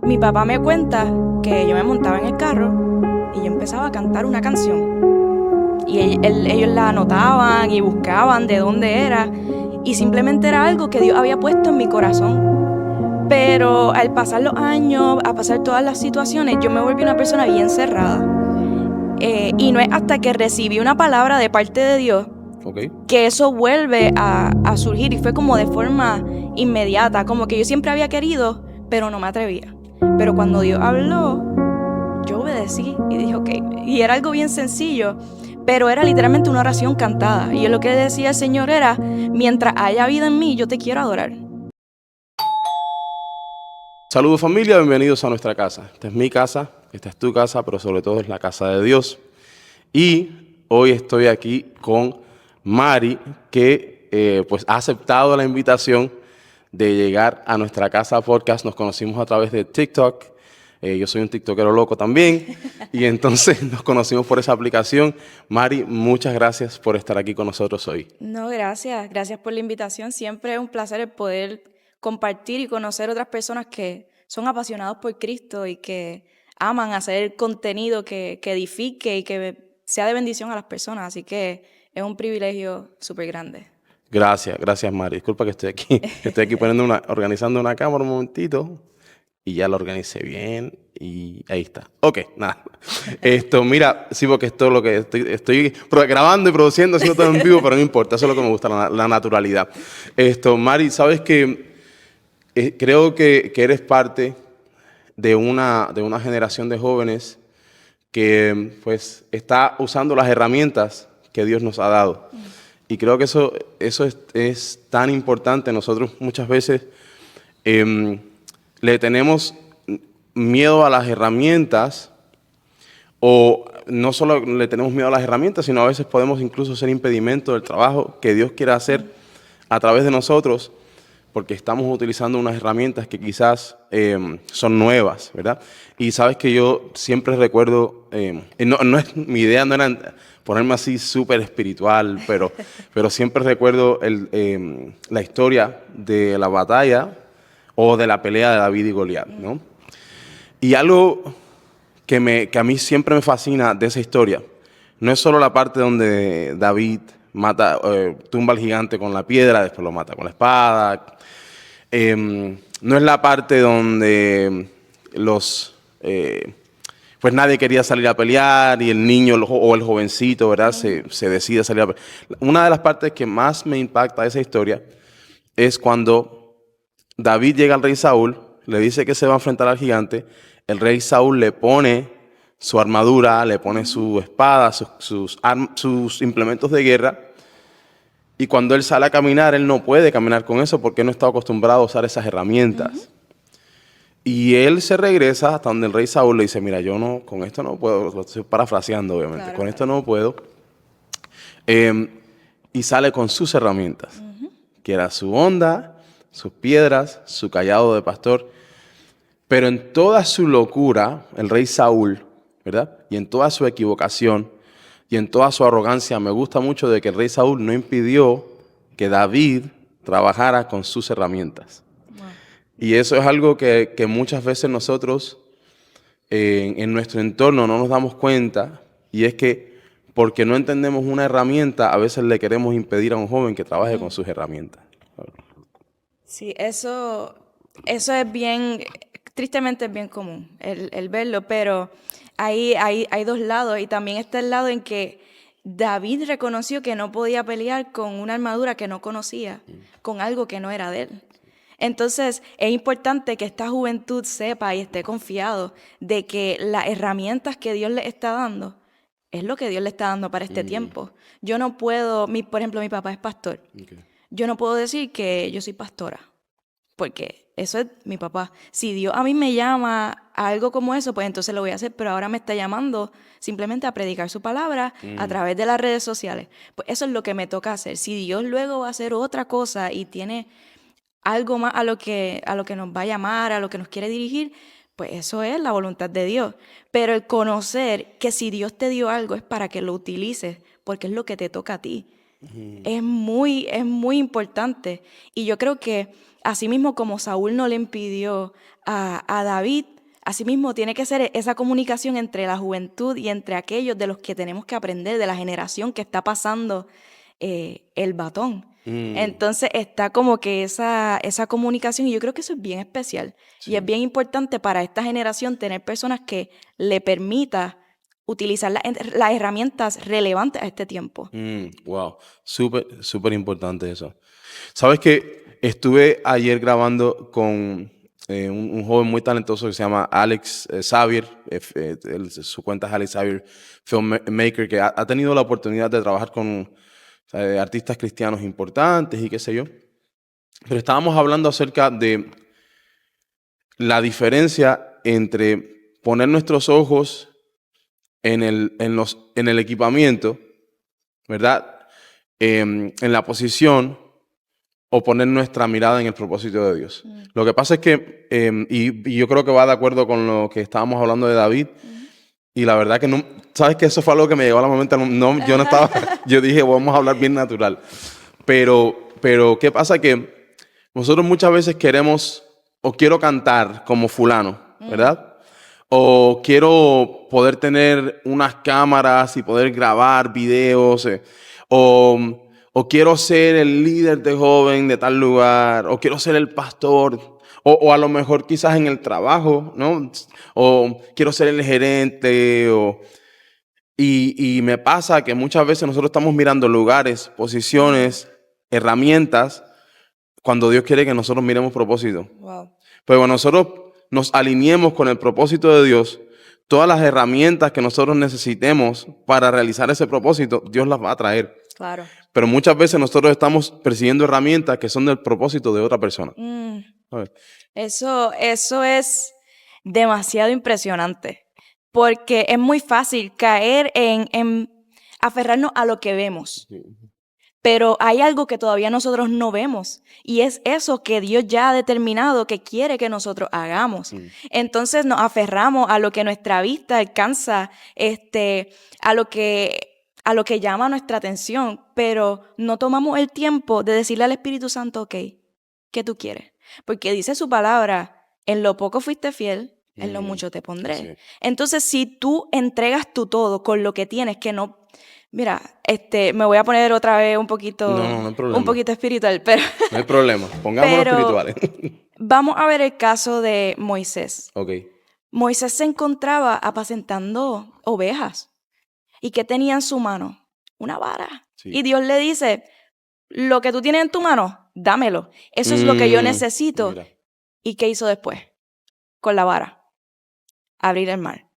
Mi papá me cuenta que yo me montaba en el carro y yo empezaba a cantar una canción. Y ellos la anotaban y buscaban de dónde era. Y simplemente era algo que Dios había puesto en mi corazón. Pero al pasar los años, a pasar todas las situaciones, yo me volví una persona bien cerrada. Y no es hasta que recibí una palabra de parte de Dios que eso vuelve a surgir. Y fue como de forma inmediata, como que yo siempre había querido, pero no me atrevía. Pero cuando Dios habló, yo obedecí y dije, ok. Y era algo bien sencillo, pero era literalmente una oración cantada. Y yo lo que decía el Señor era, mientras haya vida en mí, yo te quiero adorar. Saludos familia, bienvenidos a nuestra casa. Esta es mi casa, esta es tu casa, pero sobre todo es la casa de Dios. Y hoy estoy aquí con Mari, que pues ha aceptado la invitación de llegar a nuestra casa podcast. Nos conocimos a través de TikTok. Yo soy un tiktokero loco también. Y entonces nos conocimos por esa aplicación. Mari, muchas gracias por estar aquí con nosotros hoy. No, gracias. Gracias por la invitación. Siempre es un placer el poder compartir y conocer otras personas que son apasionados por Cristo y que aman hacer contenido que edifique y que sea de bendición a las personas. Así que es un privilegio súper grande. Gracias Mari. Disculpa que estoy aquí organizando una cámara un momentito y ya la organicé bien y ahí está. Ok, nada. Mira, sí, porque esto es lo que estoy grabando y produciendo, haciendo todo en vivo, pero no importa, eso es lo que me gusta, la naturalidad. Mari, sabes que creo que eres parte de una generación de jóvenes que pues está usando las herramientas que Dios nos ha dado. Y creo que eso es tan importante. Nosotros muchas veces le tenemos miedo a las herramientas, o no solo le tenemos miedo a las herramientas, sino a veces podemos incluso ser impedimento del trabajo que Dios quiere hacer a través de nosotros, porque estamos utilizando unas herramientas que quizás son nuevas, ¿verdad? Y sabes que yo siempre recuerdo, mi idea no era ponerme así súper espiritual, pero siempre recuerdo la historia de la batalla o de la pelea de David y Goliat, ¿no? Y algo que a mí siempre me fascina de esa historia, no es solo la parte donde David tumba al gigante con la piedra, después lo mata con la espada. No es la parte donde pues nadie quería salir a pelear y el niño o el jovencito, ¿verdad? Se decide salir a pelear. Una de las partes que más me impacta de esa historia es cuando David llega al rey Saúl, le dice que se va a enfrentar al gigante, el rey Saúl le pone su armadura, le pone su espada, sus implementos de guerra. Y cuando él sale a caminar, él no puede caminar con eso porque no está acostumbrado a usar esas herramientas. Y él se regresa hasta donde el rey Saúl le dice, mira, con esto no puedo, lo estoy parafraseando obviamente, Claro, con esto no puedo. Y sale con sus herramientas, que era su honda, sus piedras, su cayado de pastor. Pero en toda su locura, el rey Saúl, ¿verdad? Y en toda su equivocación, y en toda su arrogancia, me gusta mucho de que el rey Saúl no impidió que David trabajara con sus herramientas. Wow. Y eso es algo que muchas veces nosotros en nuestro entorno no nos damos cuenta, y es que porque no entendemos una herramienta, a veces le queremos impedir a un joven que trabaje con sus herramientas. Sí, eso es bien, tristemente es bien común el verlo, pero hay dos lados y también está el lado en que David reconoció que no podía pelear con una armadura que no conocía, con algo que no era de él. Entonces es importante que esta juventud sepa y esté confiado de que las herramientas que Dios le está dando es lo que Dios le está dando para este tiempo. Yo no puedo, por ejemplo, mi papá es pastor. Okay. Yo no puedo decir que yo soy pastora, porque eso es mi papá. Si Dios a mí me llama a algo como eso, pues entonces lo voy a hacer, pero ahora me está llamando simplemente a predicar su palabra a través de las redes sociales. Pues eso es lo que me toca hacer. Si Dios luego va a hacer otra cosa y tiene algo más a lo que nos va a llamar, a lo que nos quiere dirigir, pues eso es la voluntad de Dios. Pero el conocer que si Dios te dio algo es para que lo utilices, porque es lo que te toca a ti. Es muy importante. Y yo creo que así mismo como Saúl no le impidió a David, así mismo tiene que ser esa comunicación entre la juventud y entre aquellos de los que tenemos que aprender, de la generación que está pasando el batón. Mm, Entonces está como que esa comunicación, y yo creo que eso es bien especial. Y es sí. bien importante para esta generación tener personas que le permita utilizar las herramientas relevantes a este tiempo. Wow, súper, súper importante eso. Sabes que estuve ayer grabando con un joven muy talentoso que se llama Alex Xavier, su cuenta es Alex Xavier Filmmaker, que ha tenido la oportunidad de trabajar con artistas cristianos importantes y qué sé yo. Pero estábamos hablando acerca de la diferencia entre poner nuestros ojos en el equipamiento, ¿verdad? En la posición o poner nuestra mirada en el propósito de Dios. Mm. Lo que pasa es que, y yo creo que va de acuerdo con lo que estábamos hablando de David, Ujú. y la verdad que no, sabes que eso fue algo que me llegó a la mente, yo no estaba, yo dije, vamos a hablar bien natural, pero ¿qué pasa? Que nosotros muchas veces queremos, o quiero cantar como fulano, Mm. ¿verdad? O quiero poder tener unas cámaras y poder grabar videos, o, o quiero ser el líder de joven de tal lugar, o quiero ser el pastor, o a lo mejor quizás en el trabajo, ¿no? O quiero ser el gerente, y me pasa que muchas veces nosotros estamos mirando lugares, Mm. posiciones, herramientas, cuando Dios quiere que nosotros miremos propósito. Wow, Pero cuando nosotros nos alineemos con el propósito de Dios, todas las herramientas que nosotros necesitemos para realizar ese propósito, Dios las va a traer. claro. Pero muchas veces nosotros estamos persiguiendo herramientas que son del propósito de otra persona. Mm. ¿Sabes? Eso es demasiado impresionante, porque es muy fácil caer en aferrarnos a lo que vemos, pero hay algo que todavía nosotros no vemos, y es eso que Dios ya ha determinado que quiere que nosotros hagamos. Mm, Entonces nos aferramos a lo que nuestra vista alcanza, a a lo que llama nuestra atención, pero no tomamos el tiempo de decirle al Espíritu Santo, ok, ¿qué tú quieres? Porque dice su palabra, en lo poco fuiste fiel, en lo mucho te pondré. sí. Entonces, si tú entregas tu todo con lo que tienes, que no, mira, me voy a poner otra vez No, no, no hay un problema. poquito espiritual, pero, No hay problema. Pongámoslo pero espirituales. vamos a ver el caso de Moisés. Ok. Moisés se encontraba apacentando ovejas. ¿Y qué tenía en su mano? Una vara. Sí. Y Dios le dice, lo que tú tienes en tu mano, dámelo. Eso es lo que yo necesito. Mira. ¿Y qué hizo después? Con la vara, abrir el mar.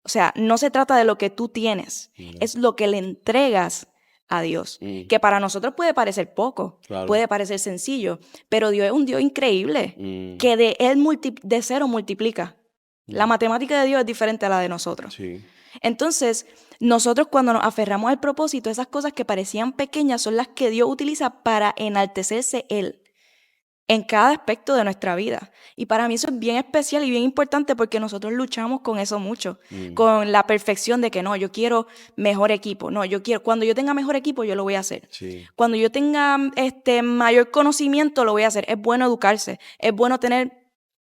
O sea, no se trata de lo que tú tienes, Mira. es lo que le entregas a Dios, que para nosotros puede parecer poco, Claro. puede parecer sencillo, pero Dios es un Dios increíble, que de cero multiplica. La matemática de Dios es diferente a la de nosotros. Sí. Entonces, nosotros cuando nos aferramos al propósito, esas cosas que parecían pequeñas son las que Dios utiliza para enaltecerse Él en cada aspecto de nuestra vida. Y para mí eso es bien especial y bien importante porque nosotros luchamos con eso mucho, con la perfección de que no, yo quiero mejor equipo, no, cuando yo tenga mejor equipo yo lo voy a hacer. Sí. Cuando yo tenga mayor conocimiento lo voy a hacer. Es bueno educarse, es bueno tener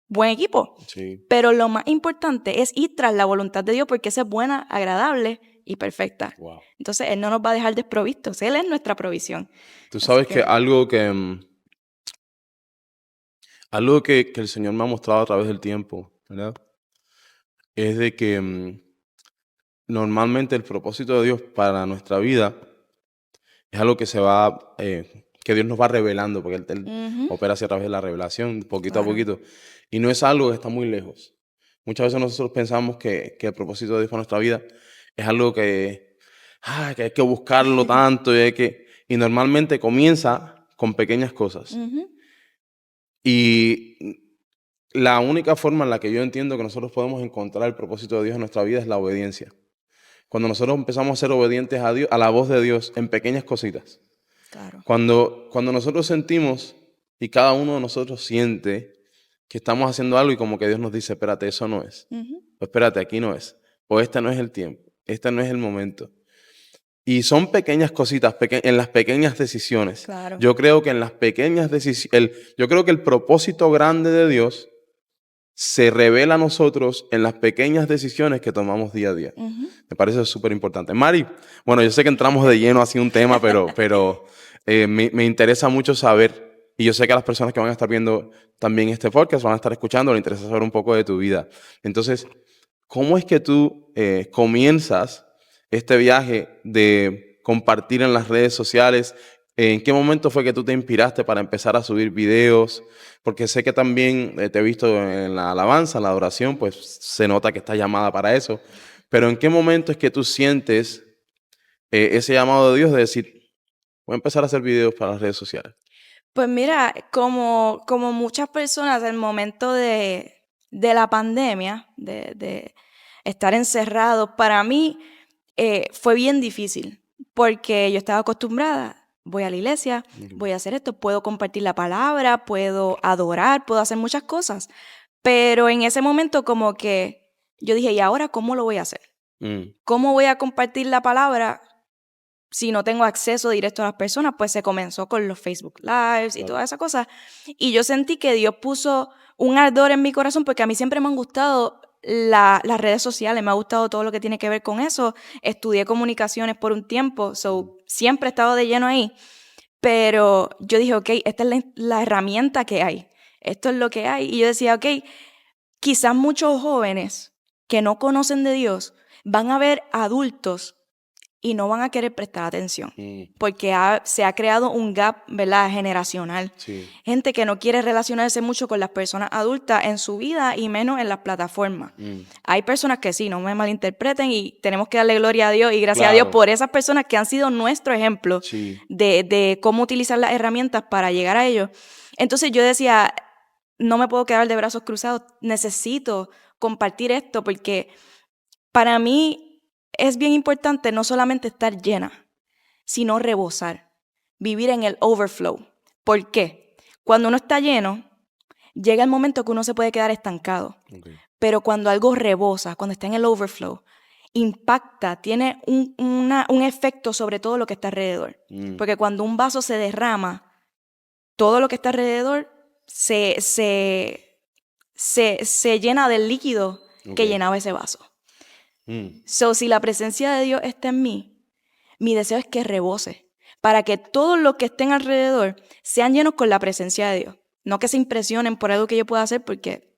buen equipo, Sí. pero lo más importante es ir tras la voluntad de Dios porque esa es buena, agradable y perfecta. Wow. Entonces Él no nos va a dejar desprovistos, Él es nuestra provisión. Tú Así sabes que que, algo que el Señor me ha mostrado a través del tiempo, ¿verdad? Es de que normalmente el propósito de Dios para nuestra vida es algo que que Dios nos va revelando, porque Él ujú, opera así a través de la revelación, poquito a claro. poquito. Y no es algo que está muy lejos. Muchas veces nosotros pensamos que el propósito de Dios para nuestra vida es algo que hay que buscarlo tanto y normalmente comienza con pequeñas cosas. Ujú. Y la única forma en la que yo entiendo que nosotros podemos encontrar el propósito de Dios en nuestra vida es la obediencia. Cuando nosotros empezamos a ser obedientes a Dios, a la voz de Dios en pequeñas cositas. Claro. Cuando nosotros sentimos y cada uno de nosotros siente que estamos haciendo algo y como que Dios nos dice, espérate, eso no es. Ujú. O espérate, aquí no es. O este no es el tiempo. Este no es el momento. Y son pequeñas cositas, en las pequeñas decisiones. Claro. Yo creo que en las pequeñas decisiones, yo creo que el propósito grande de Dios se revela a nosotros en las pequeñas decisiones que tomamos día a día. Ujú. Me parece súper importante. Mari, bueno, yo sé que entramos de lleno hacia un tema, pero me interesa mucho saber, y yo sé que a las personas que van a estar viendo también este podcast, van a estar escuchando, les interesa saber un poco de tu vida. Entonces, ¿cómo es que tú comienzas este viaje de compartir en las redes sociales? ¿En qué momento fue que tú te inspiraste para empezar a subir videos? Porque sé que también te he visto en la alabanza, en la adoración, pues se nota que estás llamada para eso. Pero ¿en qué momento es que tú sientes ese llamado de Dios de decir, voy a empezar a hacer videos para las redes sociales? Pues mira, como muchas personas, el momento de la pandemia, de estar encerrados, para mí fue bien difícil, porque yo estaba acostumbrada, voy a la iglesia, voy a hacer esto, puedo compartir la palabra, puedo adorar, puedo hacer muchas cosas, pero en ese momento como que yo dije, ¿y ahora cómo lo voy a hacer? Mm, ¿Cómo voy a compartir la palabra si no tengo acceso directo a las personas? Pues se comenzó con los Facebook Lives y claro. todas esas cosas. Y yo sentí que Dios puso un ardor en mi corazón porque a mí siempre me han gustado las redes sociales, me ha gustado todo lo que tiene que ver con eso. Estudié comunicaciones por un tiempo, siempre he estado de lleno ahí. Pero yo dije, ok, esta es la herramienta que hay. Esto es lo que hay. Y yo decía, ok, quizás muchos jóvenes que no conocen de Dios van a ver adultos y no van a querer prestar atención, porque se ha creado un gap, ¿verdad?, generacional. Sí. Gente que no quiere relacionarse mucho con las personas adultas en su vida y menos en las plataformas. Hay personas que sí, no me malinterpreten, y tenemos que darle gloria a Dios y gracias a Dios Claro. por esas personas que han sido nuestro ejemplo Sí. de cómo utilizar las herramientas para llegar a ellos. Entonces yo decía, no me puedo quedar de brazos cruzados, necesito compartir esto porque para mí es bien importante no solamente estar llena, sino rebosar, vivir en el overflow. ¿Por qué? Cuando uno está lleno, llega el momento que uno se puede quedar estancado. Okay. Pero cuando algo rebosa, cuando está en el overflow, impacta, tiene un efecto sobre todo lo que está alrededor. Porque cuando un vaso se derrama, todo lo que está alrededor se llena del líquido que llenaba ese vaso. So, si la presencia de Dios está en mí, mi deseo es que rebose, para que todos los que estén alrededor sean llenos con la presencia de Dios. No que se impresionen por algo que yo pueda hacer, porque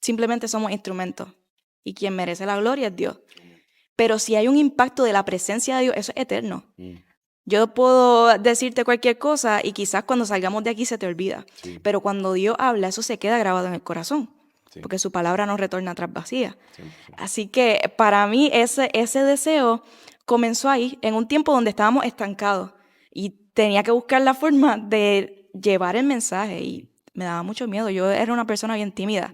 simplemente somos instrumentos. Y quien merece la gloria es Dios. Pero si hay un impacto de la presencia de Dios, eso es eterno. Yo puedo decirte cualquier cosa y quizás cuando salgamos de aquí se te olvida. Sí. Pero cuando Dios habla, eso se queda grabado en el corazón. Sí. Porque su palabra no retorna atrás vacía. 100%. Así que para mí ese deseo comenzó ahí, en un tiempo donde estábamos estancados. Y tenía que buscar la forma de llevar el mensaje. Y me daba mucho miedo. Yo era una persona bien tímida.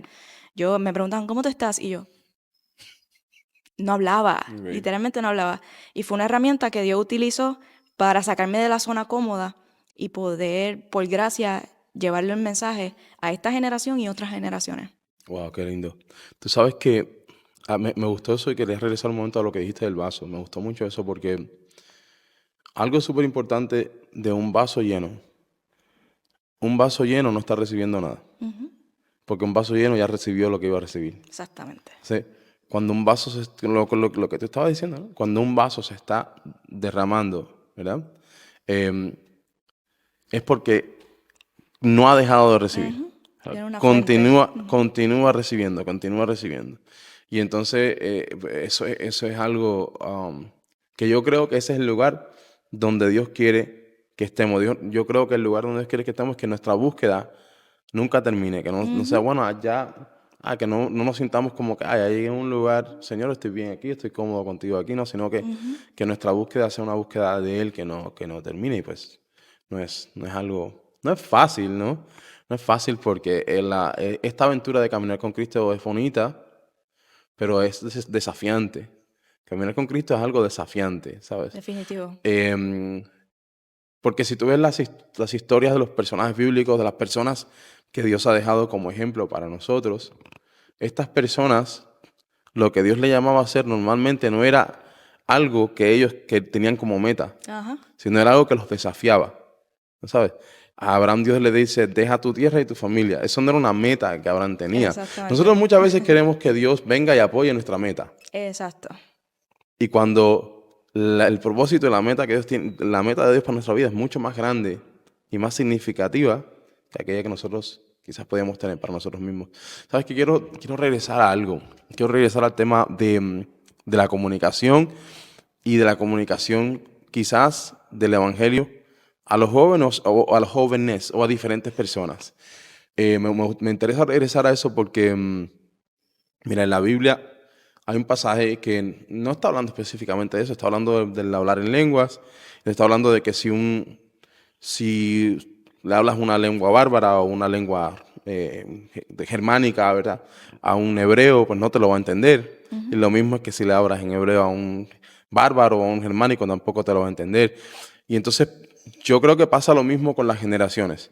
Me preguntaban, ¿cómo tú estás? Y yo no hablaba, literalmente no hablaba. Y fue una herramienta que Dios utilizó para sacarme de la zona cómoda y poder, por gracia, llevarle el mensaje a esta generación y otras generaciones. Wow, qué lindo. Tú sabes que me gustó eso y quería regresar un momento a lo que dijiste del vaso. Me gustó mucho eso porque algo súper importante de un vaso lleno no está recibiendo nada. Porque un vaso lleno ya recibió lo que iba a recibir. Exactamente. ¿Sí? Cuando un vaso, lo que tú estabas diciendo, ¿no? Cuando un vaso se está derramando, ¿verdad? Es porque no ha dejado de recibir. Tiene una Continúa recibiendo. Y entonces eso es algo que yo creo que ese es el lugar donde Dios quiere que estemos. Yo creo que el lugar donde Dios quiere que estemos es que nuestra búsqueda nunca termine, que no sea, bueno, allá, que no nos sintamos como que, ya llegué a un lugar, Señor, estoy bien aquí, estoy cómodo contigo aquí, no, sino que nuestra búsqueda sea una búsqueda de Él que no termine, y pues no es algo, no es fácil, ¿no? No es fácil porque esta aventura de caminar con Cristo es bonita, pero es desafiante. Caminar con Cristo es algo desafiante, ¿sabes? Definitivo. Porque si tú ves las historias de los personajes bíblicos, de las personas que Dios ha dejado como ejemplo para nosotros, estas personas, lo que Dios le llamaba a hacer normalmente no era algo que ellos que tenían como meta, Ajá. sino era algo que los desafiaba, ¿no sabes? A Abraham Dios le dice, deja tu tierra y tu familia. Eso no era una meta que Abraham tenía. Exactamente. Nosotros muchas veces queremos que Dios venga y apoye nuestra meta. Exacto. Y cuando el propósito y la meta que Dios tiene, la meta de Dios para nuestra vida es mucho más grande y más significativa que aquella que nosotros quizás podíamos tener para nosotros mismos. ¿Sabes qué? Quiero regresar a algo. Quiero regresar al tema de la comunicación y de la comunicación quizás del evangelio a los jóvenes o a los jóvenes o a diferentes personas. Me interesa regresar a eso porque, mira, en la Biblia hay un pasaje que no está hablando específicamente de eso, está hablando del hablar en lenguas, está hablando de que si le hablas una lengua bárbara o una lengua germánica, ¿verdad? A un hebreo, pues no te lo va a entender. Y lo mismo es que si le hablas en hebreo a un bárbaro o a un germánico, tampoco te lo va a entender. Y entonces yo creo que pasa lo mismo con las generaciones.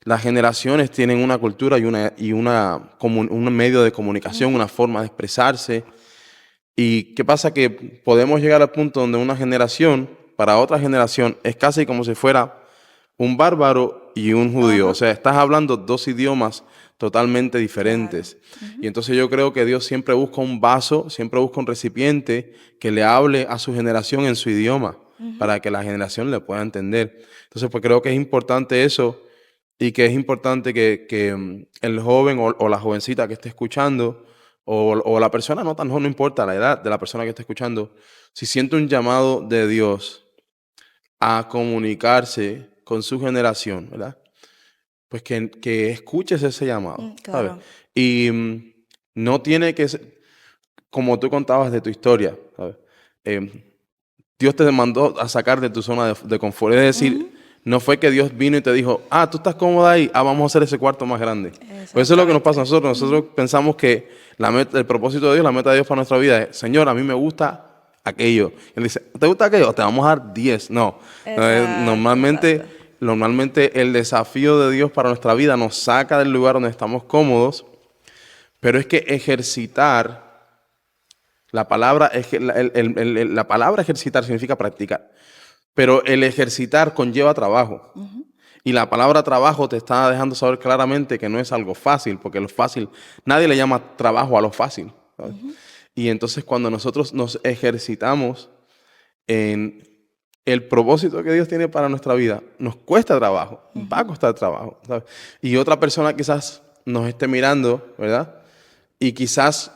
Las generaciones tienen una cultura un medio de comunicación, una forma de expresarse. ¿Y qué pasa? Que podemos llegar al punto donde una generación, para otra generación, es casi como si fuera un bárbaro y un judío. Ajá. O sea, estás hablando dos idiomas totalmente diferentes. Y entonces yo creo que Dios siempre busca un vaso, siempre busca un recipiente que le hable a su generación en su idioma, para que la generación le pueda entender. Entonces, pues creo que es importante eso y que es importante que el joven o la jovencita que esté escuchando o la persona no tan joven, no importa la edad de la persona que esté escuchando, si siente un llamado de Dios a comunicarse con su generación, ¿verdad? Pues que escuches ese llamado, ¿sabes? Claro. Y no tiene que ser, como tú contabas de tu historia, ¿sabes? Dios te mandó a sacar de tu zona de confort. Es decir, no fue que Dios vino y te dijo, tú estás cómoda ahí, vamos a hacer ese cuarto más grande. Pues eso es lo que nos pasa a nosotros. Nosotros pensamos que el propósito de Dios, la meta de Dios para nuestra vida es, Señor, a mí me gusta aquello. Él dice, ¿te gusta aquello? Te vamos a dar 10. No. Exacto. Normalmente el desafío de Dios para nuestra vida nos saca del lugar donde estamos cómodos, pero es que ejercitar, la palabra ejercitar significa practicar, pero el ejercitar conlleva trabajo. Y la palabra trabajo te está dejando saber claramente que no es algo fácil, porque lo fácil, nadie le llama trabajo a lo fácil, ¿sabes? Y entonces cuando nosotros nos ejercitamos en el propósito que Dios tiene para nuestra vida, nos cuesta trabajo, va a costar trabajo, ¿sabes? Y otra persona quizás nos esté mirando, ¿verdad? Y quizás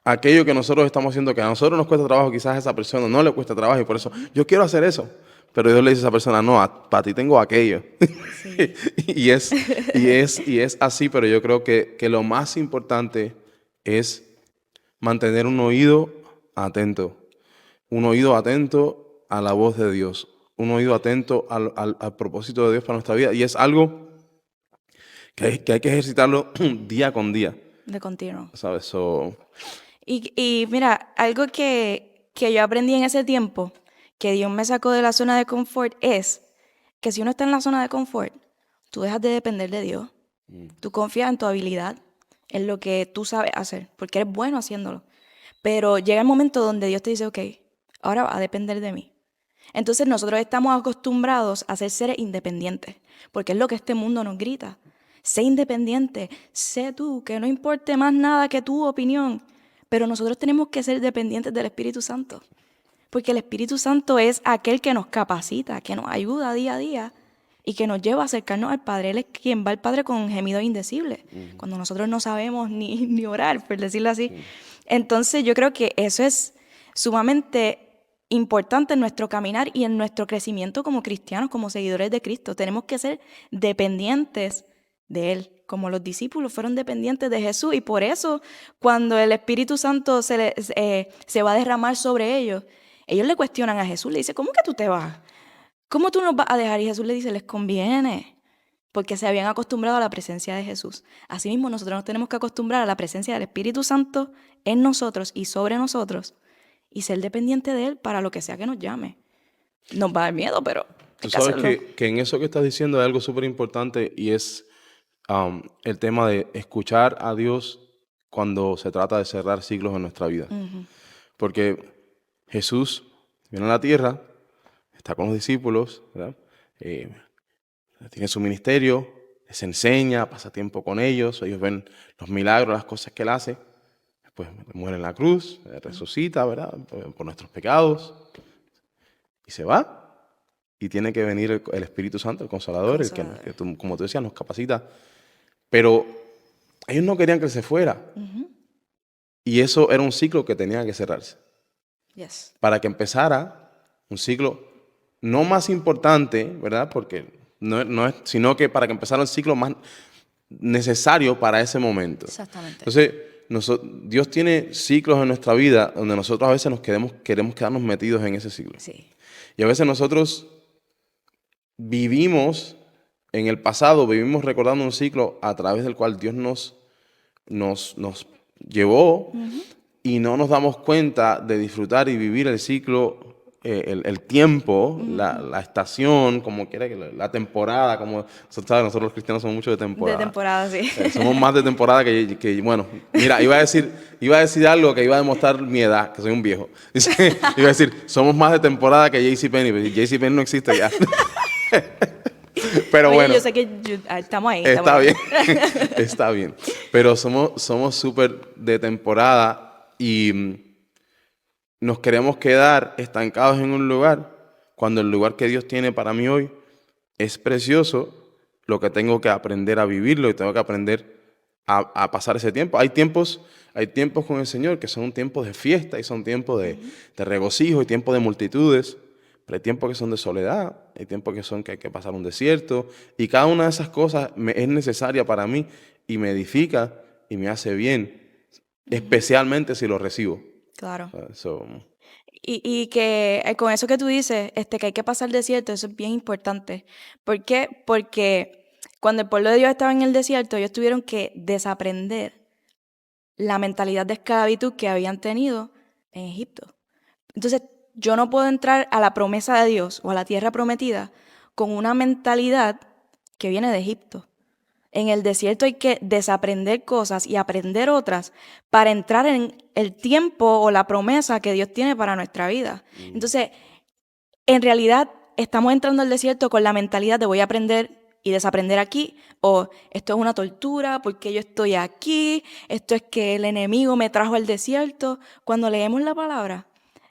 aquello que nosotros estamos haciendo, que a nosotros nos cuesta trabajo, quizás a esa persona no le cuesta trabajo y por eso yo quiero hacer eso. Pero Dios le dice a esa persona, no, para ti tengo aquello. Sí. y es así, pero yo creo que lo más importante es mantener un oído atento a la voz de Dios, un oído atento al propósito de Dios para nuestra vida. Y es algo que hay que ejercitarlo día con día, De continuo. ¿sabes? So, Y mira, algo que yo aprendí en ese tiempo, que Dios me sacó de la zona de confort, es que si uno está en la zona de confort, tú dejas de depender de Dios. Tú confías en tu habilidad, en lo que tú sabes hacer, porque eres bueno haciéndolo. Pero llega el momento donde Dios te dice, ok, ahora va a depender de mí. Entonces nosotros estamos acostumbrados a ser seres independientes, porque es lo que este mundo nos grita. Sé independiente, sé tú, que no importe más nada que tu opinión. Pero nosotros tenemos que ser dependientes del Espíritu Santo, porque el Espíritu Santo es aquel que nos capacita, que nos ayuda día a día y que nos lleva a acercarnos al Padre. Él es quien va al Padre con gemidos indecibles, cuando nosotros no sabemos ni orar, por decirlo así. Entonces yo creo que eso es sumamente importante en nuestro caminar y en nuestro crecimiento como cristianos, como seguidores de Cristo. Tenemos que ser dependientes de Él, como los discípulos fueron dependientes de Jesús, y por eso cuando el Espíritu Santo se va a derramar sobre ellos le cuestionan a Jesús, le dicen, ¿cómo que tú te vas? ¿Cómo tú nos vas a dejar? Y Jesús le dice, les conviene, porque se habían acostumbrado a la presencia de Jesús. Asimismo, nosotros nos tenemos que acostumbrar a la presencia del Espíritu Santo en nosotros y sobre nosotros, y ser dependiente de Él para lo que sea que nos llame. Nos va a dar miedo, pero tú hay que sabes hacerlo. que en eso que estás diciendo hay algo súper importante y es el tema de escuchar a Dios cuando se trata de cerrar ciclos en nuestra vida. Porque Jesús Viene a la tierra, está con los discípulos, ¿verdad? Tiene su ministerio, les enseña, pasa tiempo con ellos ven los milagros, las cosas que él hace. Después muere en la cruz, resucita, ¿verdad? Por nuestros pecados. Y se va. Y tiene que venir el Espíritu Santo, el Consolador, el que como tú decías, nos capacita. Pero ellos no querían que él se fuera. Y eso era un ciclo que tenía que cerrarse. Yes. Para que empezara un ciclo no más importante, ¿verdad? Porque no es, sino que para que empezara un ciclo más necesario para ese momento. Exactamente. Entonces, Dios tiene ciclos en nuestra vida donde nosotros a veces queremos quedarnos metidos en ese ciclo. Sí. Y a veces nosotros vivimos en el pasado, vivimos recordando un ciclo a través del cual Dios nos llevó y no nos damos cuenta de disfrutar y vivir el ciclo, el tiempo, la estación, como quiera, la temporada, como nosotros los cristianos somos mucho de temporada. De temporada, sí. Somos más de temporada que bueno, mira, iba a decir algo que iba a demostrar mi edad, que soy un viejo. Iba a decir, somos más de temporada que JCPenney, pero JCPenney no existe ya. Pero Oye, bueno. yo sé que estamos ahí. Está bien, está bien. Pero somos súper de temporada y nos queremos quedar estancados en un lugar cuando el lugar que Dios tiene para mí hoy es precioso. Lo que tengo que aprender a vivirlo y tengo que aprender a pasar ese tiempo. Hay tiempos con el Señor que son tiempos de fiesta y son tiempos de regocijo y tiempos de multitudes. Pero hay tiempos que son de soledad, hay tiempos que hay que pasar un desierto. Y cada una de esas cosas es necesaria para mí y me edifica y me hace bien, especialmente si lo recibo. Claro. So, Y que con eso que tú dices, que hay que pasar el desierto, eso es bien importante. ¿Por qué? Porque cuando el pueblo de Dios estaba en el desierto, ellos tuvieron que desaprender la mentalidad de esclavitud que habían tenido en Egipto. Entonces, yo no puedo entrar a la promesa de Dios o a la tierra prometida con una mentalidad que viene de Egipto. En el desierto hay que desaprender cosas y aprender otras para entrar en el tiempo o la promesa que Dios tiene para nuestra vida. Entonces, en realidad estamos entrando al desierto con la mentalidad de voy a aprender y desaprender aquí, o esto es una tortura porque yo estoy aquí, esto es que el enemigo me trajo al desierto. Cuando leemos la palabra,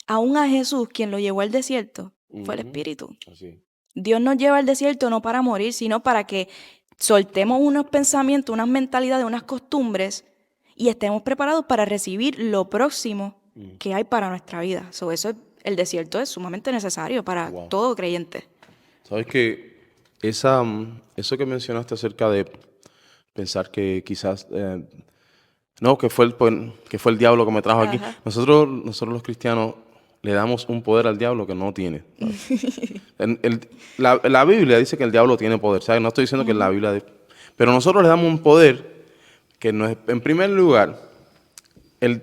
aún a Jesús, quien lo llevó al desierto, fue el Espíritu. así. Dios nos lleva al desierto no para morir, sino para que soltemos unos pensamientos, unas mentalidades, unas costumbres y estemos preparados para recibir lo próximo que hay para nuestra vida. El desierto es sumamente necesario para todo creyente. Sabes que eso que mencionaste acerca de pensar que quizás que fue el diablo que me trajo aquí. Nosotros los cristianos le damos un poder al diablo que no tiene. La Biblia dice que el diablo tiene poder, ¿sabes? No estoy diciendo que la Biblia... Pero nosotros le damos un poder que no es... En primer lugar,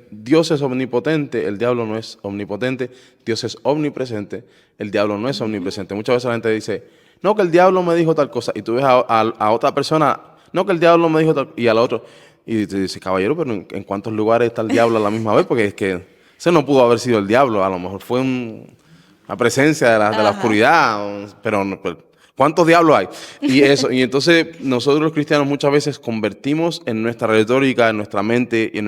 Dios es omnipotente, el diablo no es omnipotente. Dios es omnipresente, el diablo no es omnipresente. Muchas veces la gente dice, no, que el diablo me dijo tal cosa. Y tú ves a otra persona, no, que el diablo me dijo tal... Y al otro... Y te dice, caballero, pero ¿en cuántos lugares está el diablo a la misma vez? Porque es que ese no pudo haber sido el diablo, a lo mejor fue una presencia de la oscuridad, pero ¿cuántos diablos hay? Y entonces nosotros los cristianos muchas veces convertimos en nuestra retórica, en nuestra mente y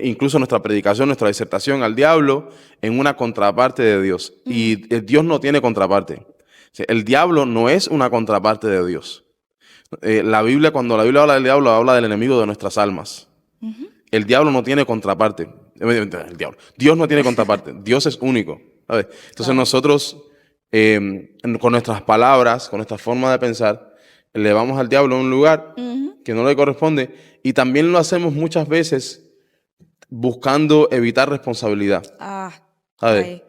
incluso en nuestra predicación, nuestra disertación al diablo en una contraparte de Dios. Y Dios no tiene contraparte. O sea, el diablo no es una contraparte de Dios. Cuando la Biblia habla del diablo, habla del enemigo de nuestras almas. El diablo no tiene contraparte. Dios no tiene contraparte. Dios es único, ¿sabes? Entonces nosotros, con nuestras palabras, con nuestra forma de pensar, le vamos al diablo a un lugar que no le corresponde y también lo hacemos muchas veces buscando evitar responsabilidad. ¿Sabes?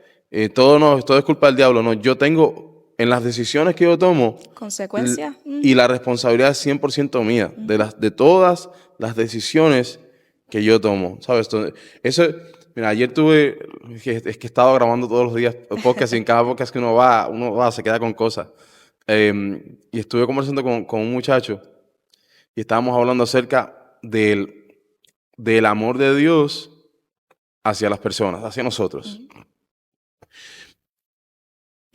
Todo es culpa del diablo. No, yo tengo... En las decisiones que yo tomo, consecuencias. Y la responsabilidad es 100% mía, de todas las decisiones que yo tomo, ¿sabes? Mira, ayer es que he estado grabando todos los días podcast y en cada podcast que uno va, se queda con cosas. Y estuve conversando con un muchacho y estábamos hablando acerca del amor de Dios hacia las personas, hacia nosotros.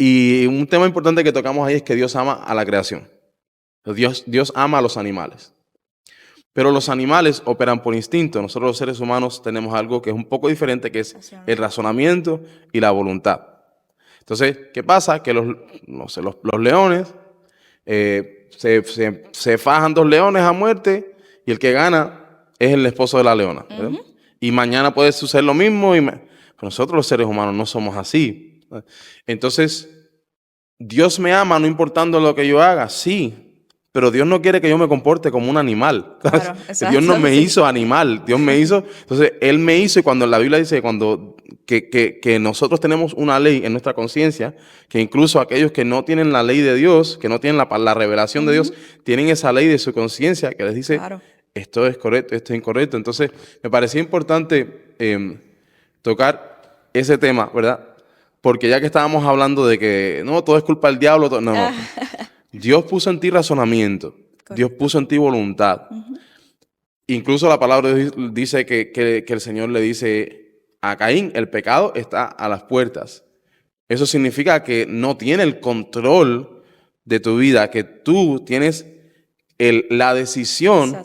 Y un tema importante que tocamos ahí es que Dios ama a la creación. Dios ama a los animales. Pero los animales operan por instinto. Nosotros los seres humanos tenemos algo que es un poco diferente, que es el razonamiento y la voluntad. Entonces, ¿qué pasa? Que los leones se fajan 2 leones a muerte y el que gana es el esposo de la leona, ¿verdad? Y mañana puede suceder lo mismo. Pero nosotros los seres humanos no somos así. Entonces, Dios me ama no importando lo que yo haga, sí. Pero Dios no quiere que yo me comporte como un animal. Claro, Dios no me sí. hizo animal. Dios me hizo. Entonces, Él me hizo, y cuando la Biblia dice que nosotros tenemos una ley en nuestra conciencia, que incluso aquellos que no tienen la ley de Dios, que no tienen la revelación de Dios, tienen esa ley de su conciencia que les dice, Claro. esto es correcto, esto es incorrecto. Entonces, me parecía importante tocar ese tema, ¿verdad? Porque ya que estábamos hablando de que no, todo es culpa del diablo, no. Dios puso en ti razonamiento. Correcto. Dios puso en ti voluntad. Incluso la palabra de Dios dice que el Señor le dice a Caín, el pecado está a las puertas. Eso significa que no tiene el control de tu vida, que tú tienes la decisión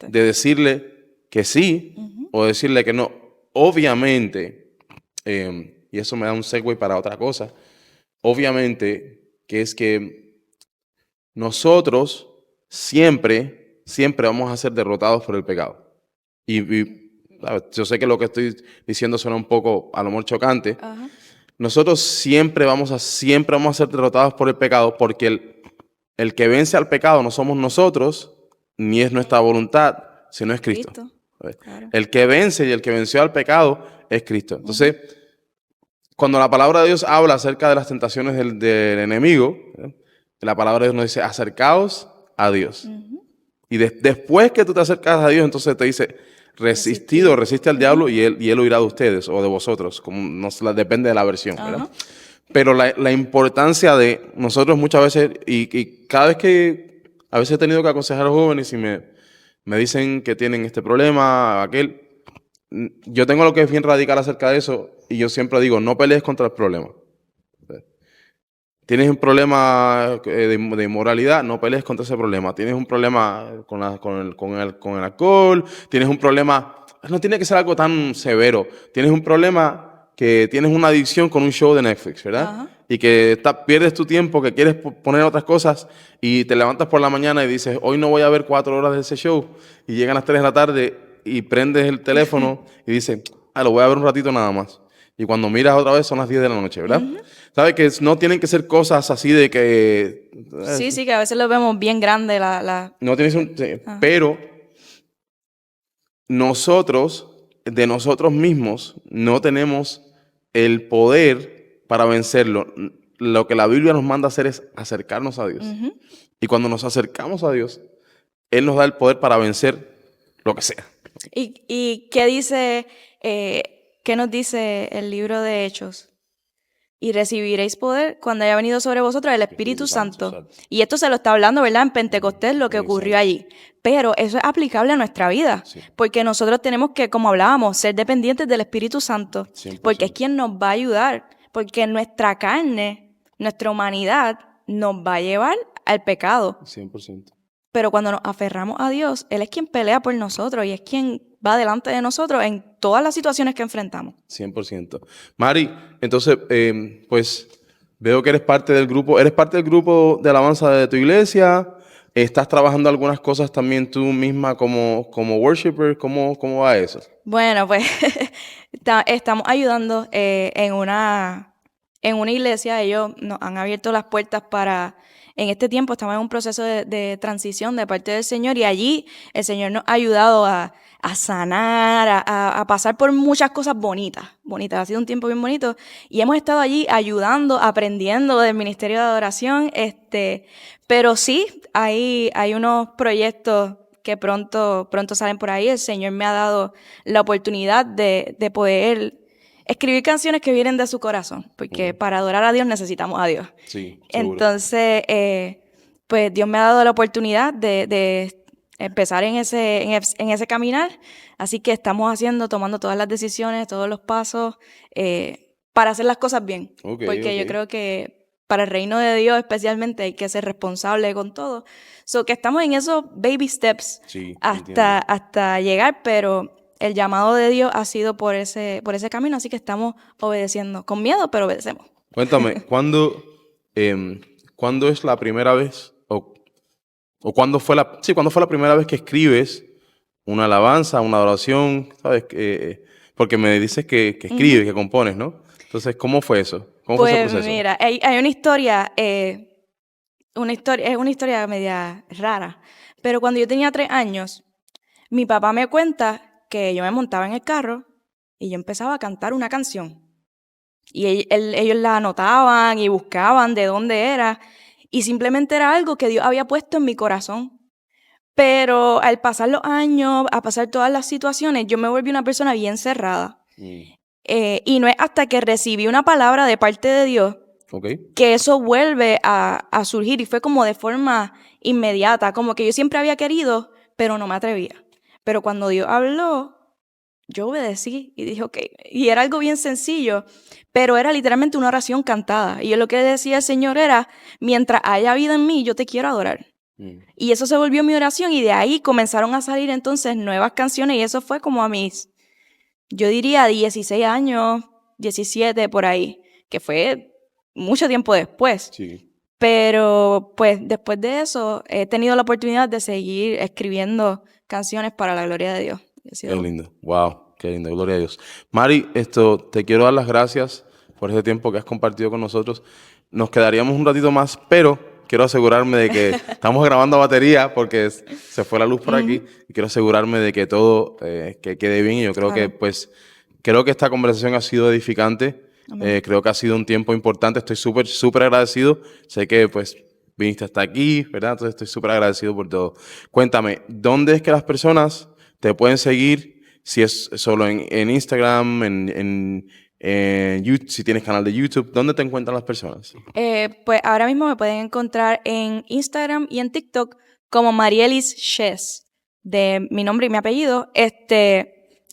de decirle que sí o decirle que no. Obviamente, y eso me da un segue para otra cosa, obviamente que es que nosotros siempre vamos a ser derrotados por el pecado. Yo sé que lo que estoy diciendo suena un poco a lo mejor chocante. Nosotros siempre vamos a ser derrotados por el pecado, porque el que vence al pecado no somos nosotros, ni es nuestra voluntad, sino es Cristo. Claro. El que vence y el que venció al pecado es Cristo. Entonces, cuando la palabra de Dios habla acerca de las tentaciones del enemigo, la palabra de Dios nos dice, acercaos a Dios. Y después que tú te acercas a Dios, entonces te dice, resiste al diablo y él huirá de ustedes o de vosotros, como depende de la versión, ¿verdad? Pero la importancia de nosotros muchas veces, y cada vez que, a veces he tenido que aconsejar a los jóvenes y me dicen que tienen este problema, aquel, yo tengo lo que es bien radical acerca de eso, y yo siempre digo, no pelees contra el problema. Tienes un problema de inmoralidad, no pelees contra ese problema. Tienes un problema con el alcohol, tienes un problema, no tiene que ser algo tan severo. Tienes un problema que tienes una adicción con un show de Netflix, ¿verdad? Y que pierdes tu tiempo, que quieres poner otras cosas y te levantas por la mañana y dices, hoy no voy a ver 4 horas de ese show. Y llegan las 3 de la tarde y prendes el teléfono y dices, lo voy a ver un ratito nada más. Y cuando miras otra vez son las 10 de la noche, ¿verdad? ¿Sabes? Que no tienen que ser cosas así de que... Sí, que a veces lo vemos bien grande. No tiene pero nosotros, de nosotros mismos, no tenemos el poder para vencerlo. Lo que la Biblia nos manda a hacer es acercarnos a Dios. Y cuando nos acercamos a Dios, Él nos da el poder para vencer lo que sea. ¿Y qué dice... ¿Qué nos dice el libro de Hechos? Y recibiréis poder cuando haya venido sobre vosotros el Espíritu Santo. Y esto se lo está hablando, ¿verdad? En Pentecostés, lo que ocurrió allí. Pero eso es aplicable a nuestra vida. Sí. Porque nosotros tenemos que, como hablábamos, ser dependientes del Espíritu Santo. 100%. Porque es quien nos va a ayudar. Porque nuestra carne, nuestra humanidad, nos va a llevar al pecado. 100%. Pero cuando nos aferramos a Dios, Él es quien pelea por nosotros y es quien va delante de nosotros en todas las situaciones que enfrentamos. 100%. Mari, entonces, pues veo que eres parte del grupo. ¿Eres parte del grupo de alabanza de tu iglesia? ¿Estás trabajando algunas cosas también tú misma como worshiper? ¿Cómo va eso? Bueno, pues estamos ayudando en una iglesia. Ellos nos han abierto las puertas para... En este tiempo estamos en un proceso de transición de parte del Señor y allí el Señor nos ha ayudado a sanar, a pasar por muchas cosas bonitas. Ha sido un tiempo bien bonito y hemos estado allí ayudando, aprendiendo del ministerio de adoración. Pero sí, hay unos proyectos que pronto salen por ahí. El Señor me ha dado la oportunidad de poder escribir canciones que vienen de su corazón, porque para adorar a Dios necesitamos a Dios. Sí, seguro. Entonces, pues Dios me ha dado la oportunidad de empezar en ese caminar, así que estamos tomando todas las decisiones, todos los pasos para hacer las cosas bien, porque yo creo que para el reino de Dios especialmente hay que ser responsable con todo. So que estamos en esos baby steps Sí, hasta llegar, pero el llamado de Dios ha sido por ese camino, así que estamos obedeciendo. Con miedo, pero obedecemos. Cuéntame, ¿cuándo es la primera vez o cuándo fue la primera vez que escribes una alabanza, una adoración, ¿sabes? Porque me dices que escribes, que compones, ¿no? Entonces, ¿cómo fue eso? ¿Cómo fue ese Pues proceso? mira, hay una historia, es una historia media rara, pero cuando yo tenía 3 años, mi papá me cuenta que yo me montaba en el carro y yo empezaba a cantar una canción. Y ellos la anotaban y buscaban de dónde era, y simplemente era algo que Dios había puesto en mi corazón. Pero al pasar los años, a pasar todas las situaciones, yo me volví una persona bien cerrada. Y no es hasta que recibí una palabra de parte de Dios Ok. que eso vuelve a surgir, y fue como de forma inmediata, como que yo siempre había querido, pero no me atrevía. Pero cuando Dios habló, yo obedecí y dije, ok, y era algo bien sencillo, pero era literalmente una oración cantada. Y yo lo que decía el Señor era, mientras haya vida en mí, yo te quiero adorar. Y eso se volvió mi oración, y de ahí comenzaron a salir entonces nuevas canciones, y eso fue como a mis, yo diría 16 años, 17 por ahí, que fue mucho tiempo después. Sí. Pero pues después de eso he tenido la oportunidad de seguir escribiendo canciones para la gloria de Dios. Y ha sido Qué lindo. Wow, qué lindo. Gloria a Dios. Mari, te quiero dar las gracias por ese tiempo que has compartido con nosotros. Nos quedaríamos un ratito más, pero quiero asegurarme de que estamos grabando a batería porque se fue la luz por aquí y quiero asegurarme de que todo que quede bien. Y yo creo Claro. que, creo que esta conversación ha sido edificante. Amén. Creo que ha sido un tiempo importante. Estoy súper agradecido. Sé que, pues, viniste hasta aquí, ¿verdad? Entonces estoy súper agradecido por todo. Cuéntame, ¿dónde es que las personas te pueden seguir? Si es solo en Instagram, en YouTube, si tienes canal de YouTube, ¿dónde te encuentran las personas? Pues ahora mismo me pueden encontrar en Instagram y en TikTok como Marielis Shes, de mi nombre y mi apellido.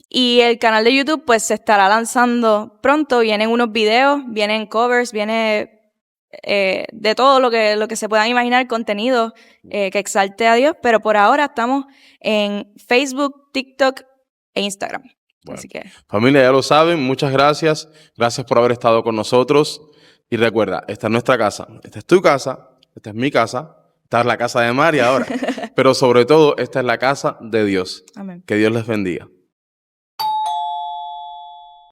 Y el canal de YouTube pues se estará lanzando pronto. Vienen unos videos, vienen covers, viene de todo lo que se puedan imaginar, contenido que exalte a Dios. Pero por ahora estamos en Facebook, TikTok e Instagram. Bueno, Así que familia, ya lo saben, muchas gracias. Gracias por haber estado con nosotros. Y recuerda, esta es nuestra casa, esta es tu casa, esta es mi casa, esta es la casa de Mari ahora. Pero sobre todo, esta es la casa de Dios. amén. Que Dios les bendiga.